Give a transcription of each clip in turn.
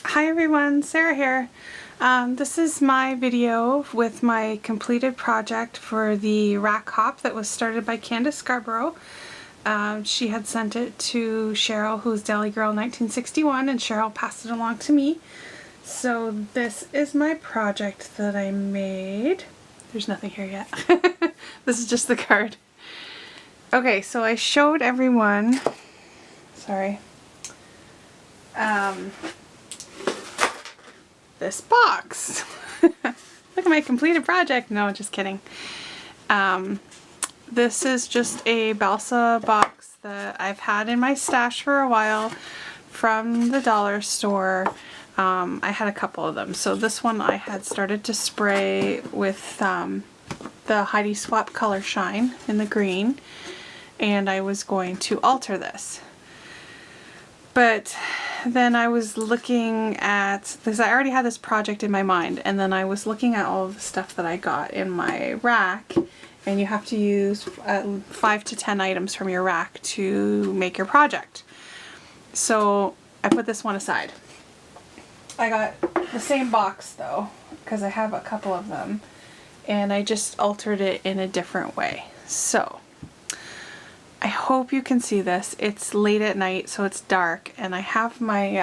Hi everyone, Sarah here. This is my video with my completed project for the Rak Hop that was started by Candace Scarborough. She had sent it to Cheryl, who's Deli Girl 1961, and Cheryl passed it along to me. So this is my project that I made. There's nothing here yet. This is just the card. Okay, so I showed everyone, sorry, this box. Look at my completed project. No, just kidding. This is just a balsa box that I've had in my stash for a while from the dollar store. I had a couple of them. So this one I had started to spray with the Heidi Swap Color Shine in the green, and I was going to alter this. But then I was looking at, because I already had this project in my mind, and then I was looking at all of the stuff that I got in my rack, and you have to use 5 to 10 items from your rack to make your project. So I put this one aside. I got the same box though, because I have a couple of them, and I just altered it in a different way. So I hope you can see this. It's late at night, so it's dark, and I have my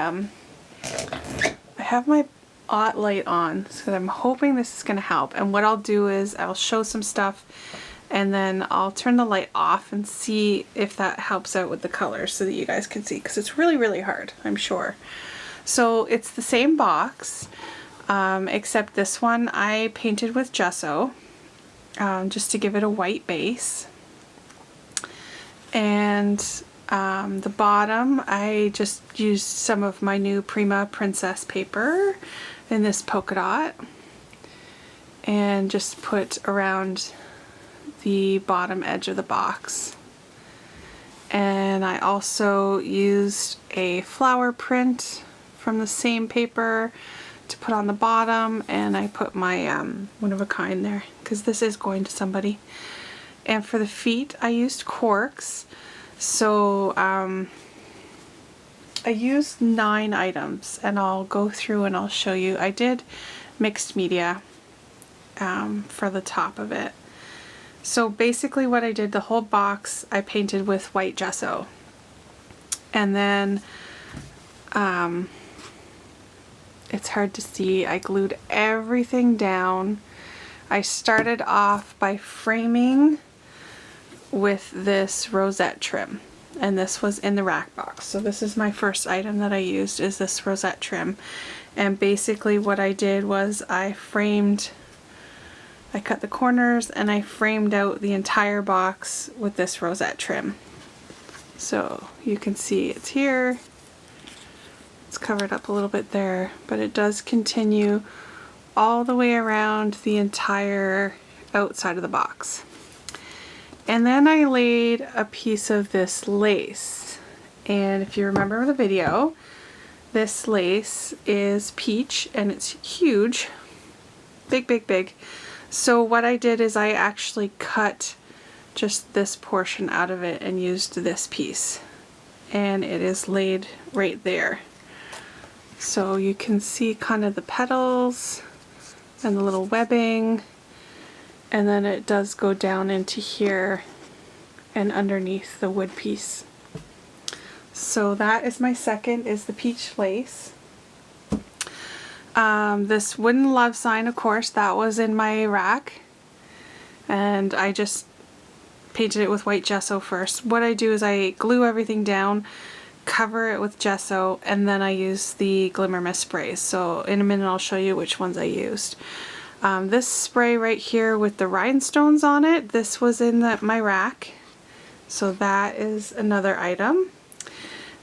OT light on, so I'm hoping this is going to help. And what I'll do is I'll show some stuff, and then I'll turn the light off and see if that helps out with the colors so that you guys can see, because it's really hard, I'm sure. So it's the same box, except this one I painted with gesso, just to give it a white base. And the bottom, I just used some of my new Prima Princess paper in this polka dot and just put around the bottom edge of the box. And I also used a flower print from the same paper to put on the bottom, and I put my one of a kind there because this is going to somebody. And for the feet I used corks. So I used 9 items, and I'll go through and I'll show you. I did mixed media for the top of it. So basically what I did, the whole box I painted with white gesso, and then it's hard to see, I glued everything down. I started off by framing with this rosette trim, and this was in the rack box. So this is my first item that I used, is this rosette trim. And basically what I did was I cut the corners and I framed out the entire box with this rosette trim. So you can see it's here, it's covered up a little bit there, but it does continue all the way around the entire outside of the box. And then I laid a piece of this lace, and if you remember the video, this lace is peach and it's huge, big. So what I did is I actually cut just this portion out of it and used this piece, and it is laid right there. So you can see kind of the petals and the little webbing. And then it does go down into here and underneath the wood piece. So that is my second, is the peach lace. This wooden love sign, of course, that was in my rack. And I just painted it with white gesso first. What I do is I glue everything down, cover it with gesso, and then I use the Glimmer Mist sprays. So in a minute I'll show you which ones I used. This spray right here with the rhinestones on it, this was in my rack, so that is another item.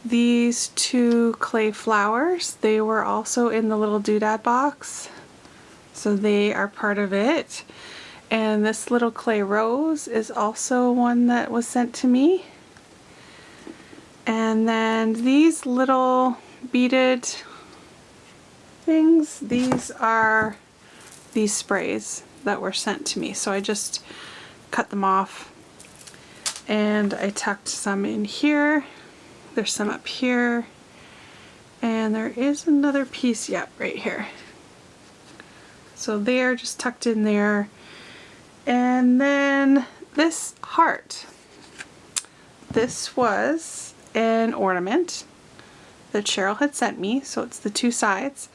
These 2 clay flowers, they were also in the little doodad box, so they are part of it. And this little clay rose is also one that was sent to me. And then these little beaded things, these are these sprays that were sent to me. So I just cut them off, and I tucked some in here. There's some up here, And there is another piece, yep, right here. So they're just tucked in there. And then this heart. This was an ornament that Cheryl had sent me, so it's the two sides.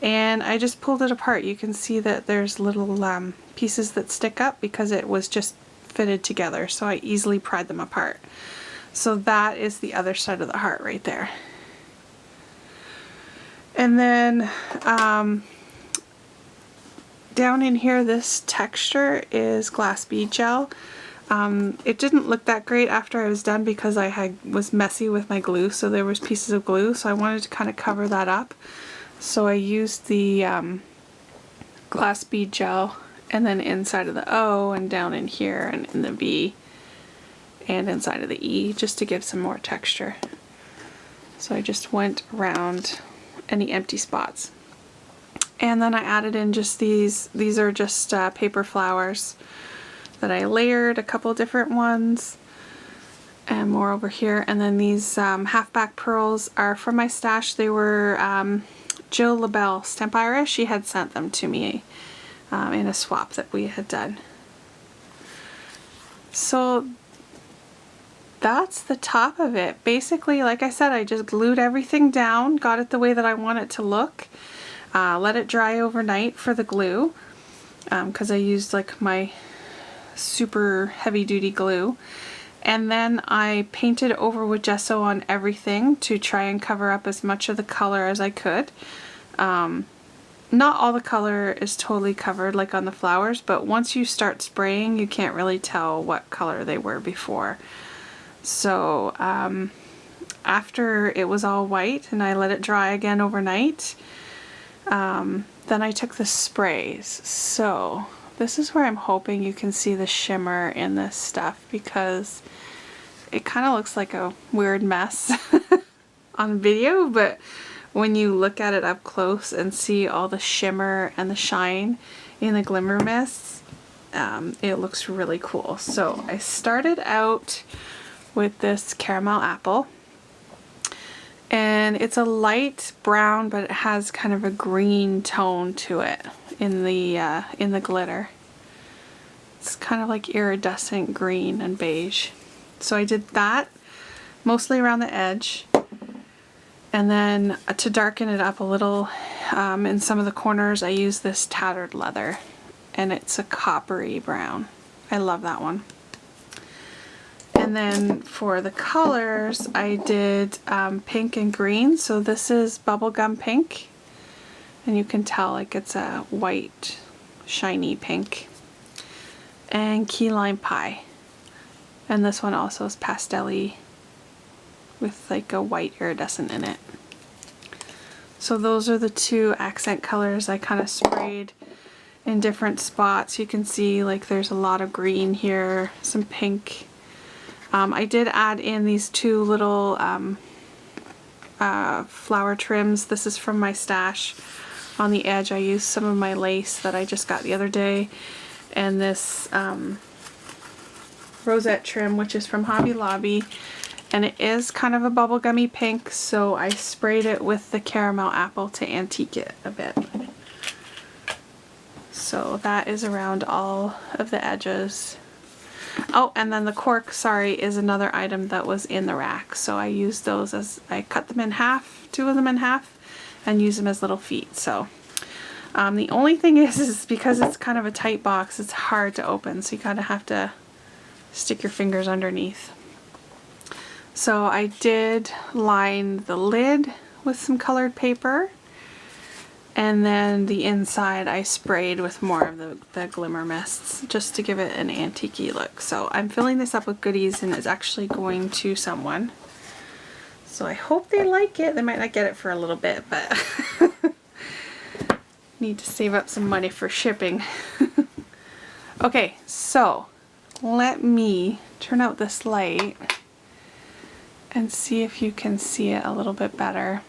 And I just pulled it apart. You can see that there's little pieces that stick up because it was just fitted together, so I easily pried them apart. So that is the other side of the heart right there. And then down in here, this texture is glass bead gel. It didn't look that great after I was done because I was messy with my glue, so there was pieces of glue, so I wanted to kind of cover that up. So I used the glass bead gel, and then inside of the O and down in here and in the V and inside of the E, just to give some more texture. So I just went around any empty spots. And then I added in just these are just paper flowers that I layered, a couple different ones, and more over here. And then these halfback pearls are from my stash. They were Jill LaBelle Stamp Irish. She had sent them to me in a swap that we had done. So that's the top of it. Basically, like I said, I just glued everything down, got it the way that I want it to look, let it dry overnight for the glue, because I used like my super heavy duty glue, and then I painted over with gesso on everything to try and cover up as much of the color as I could. Not all the color is totally covered like on the flowers, but once you start spraying you can't really tell what color they were before. So after it was all white and I let it dry again overnight, then I took the sprays. So this is where I'm hoping you can see the shimmer in this stuff, because it kind of looks like a weird mess on video, but when you look at it up close and see all the shimmer and the shine in the glimmer mists, it looks really cool. So I started out with this caramel apple, and it's a light brown, but it has kind of a green tone to it in the glitter. It's kind of like iridescent green and beige. So I did that mostly around the edge, and then to darken it up a little in some of the corners I used this tattered leather, and it's a coppery brown. I love that one. And then for the colors I did pink and green. So this is bubblegum pink, and you can tell like it's a white shiny pink, and key lime pie. And this one also is pastel-y with like a white iridescent in it. So those are the two accent colors I kind of sprayed in different spots. You can see like there's a lot of green here, some pink. I did add in these two little flower trims. This is from my stash. On the edge I used some of my lace that I just got the other day, and this rosette trim, which is from Hobby Lobby, and it is kind of a bubblegummy pink, so I sprayed it with the caramel apple to antique it a bit. So that is around all of the edges. Oh, and then the cork, sorry, is another item that was in the rack. So I used those as, I cut them in half, two of them in half, and use them as little feet. So the only thing is because it's kind of a tight box, it's hard to open. So you kind of have to stick your fingers underneath. So I did line the lid with some colored paper, and then the inside I sprayed with more of the glimmer mists just to give it an antique-y look. So I'm filling this up with goodies, and it's actually going to someone. So I hope they like it. They might not get it for a little bit, but need to save up some money for shipping. Okay, so let me turn out this light and see if you can see it a little bit better.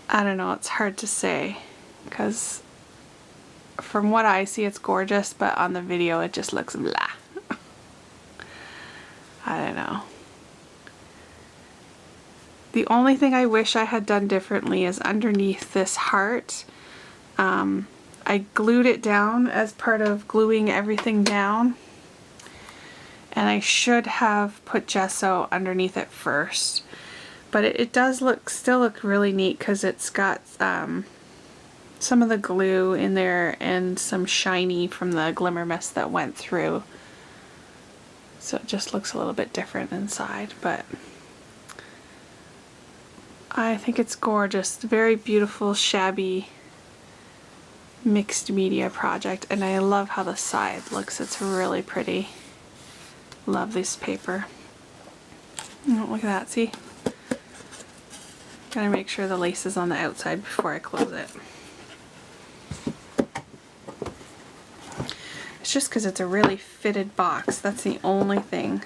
I don't know, it's hard to say because from what I see it's gorgeous, but on the video it just looks blah. I don't know. The only thing I wish I had done differently is underneath this heart, I glued it down as part of gluing everything down, and I should have put gesso underneath it first. But it does still look really neat because it's got some of the glue in there and some shiny from the glimmer mist that went through. So it just looks a little bit different inside, but I think it's gorgeous. Very beautiful, shabby, mixed media project, and I love how the side looks. It's really pretty. Love this paper. Oh, look at that, see? Gotta make sure the lace is on the outside before I close it. It's just because it's a really fitted box. That's the only thing.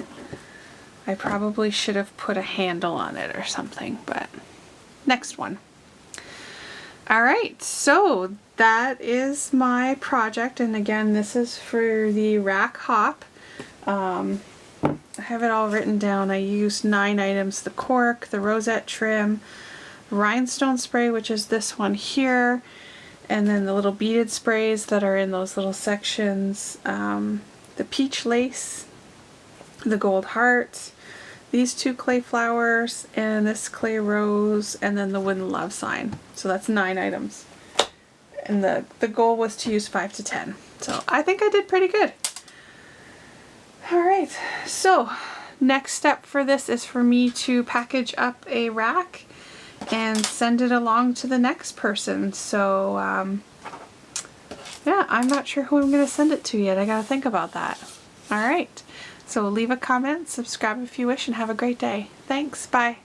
I probably should have put a handle on it or something, but next one. Alright, so that is my project, and again, this is for the Rak Hop. I have it all written down. I used 9 items: the cork, the rosette trim, rhinestone spray, which is this one here, and then the little beaded sprays that are in those little sections, the peach lace, the gold heart, these 2 clay flowers, and this clay rose, and then the wooden love sign. So that's 9 items. And the goal was to use 5 to 10. So I think I did pretty good. Alright, so next step for this is for me to package up a rack and send it along to the next person. So yeah, I'm not sure who I'm going to send it to yet. I got to think about that. Alright. So leave a comment, subscribe if you wish, and have a great day. Thanks. Bye.